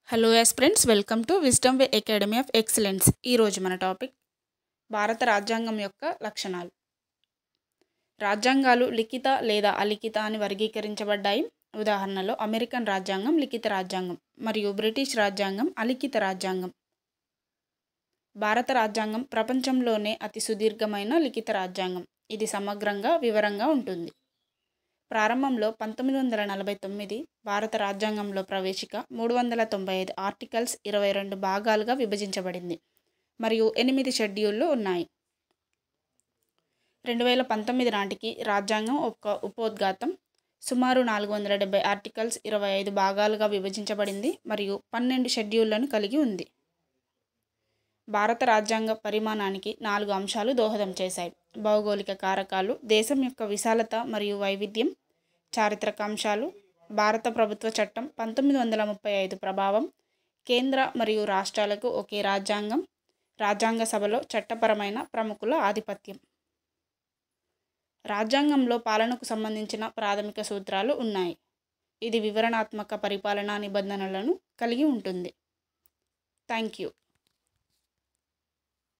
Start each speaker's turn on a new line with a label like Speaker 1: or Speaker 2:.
Speaker 1: Hello friends, welcome to wisdom way academy of excellence. ఈరోజు మన topic భారత రాజ్యాంగం యొక్క లక్షణాలు. రాజ్యాంగాలు లిఖిత లేదా అలిఖిత అని వర్గీకరించబడ్డాయి. ఉదాహరణలో అమెరికన్ రాజ్యాంగం లిఖిత రాజ్యాంగం మరియు బ్రిటిష్ రాజ్యాంగం అలిఖిత రాజ్యాంగం. భారత రాజ్యాంగం ప్రపంచంలోనే అతి సుదీర్ఘమైన లిఖిత రాజ్యాంగం. ఇది సమగ్రంగా వివరంగా ఉంటుంది. ప్రారంభంలో 1949 భారత రాజ్యాంగంలో ప్రవేశిక 395 ఆర్టికల్స్ 22 భాగాలుగా విభజించబడింది మరియు 8 షెడ్యూళ్ళు ఉన్నాయి. 2019 నాటికి రాజ్యాంగం ఒక ఉపోద్ఘాతం సుమారు 470 ఆర్టికల్స్ 25 భాగాలుగా విభజించబడింది మరియు 12 షెడ్యూళ్లను కలిగి ఉంది. భారత రాజ్యాంగ పరిమాణానికి 4 అంశాలు దోహదం చేశాయి. భౌగోళిక కారకాలు, దేశం యొక్క విశాలత మరియు వైవిధ్యం, చారిత్రక అంశాలు, భారత ప్రభుత్వ చట్టం 1935 ప్రభావం, కేంద్ర మరియు రాష్ట్రాలకు ఒకే రాజ్యాంగం, రాజ్యాంగ సభలో చట్టపరమైన ప్రముఖుల ఆధిపత్యం. రాజ్యాంగంలో పాలనకు సంబంధించిన ప్రాథమిక సూత్రాలు ఉన్నాయి. ఇది వివరణాత్మక పరిపాలనా నిబంధనలను కలిగి ఉంటుంది. Thank you.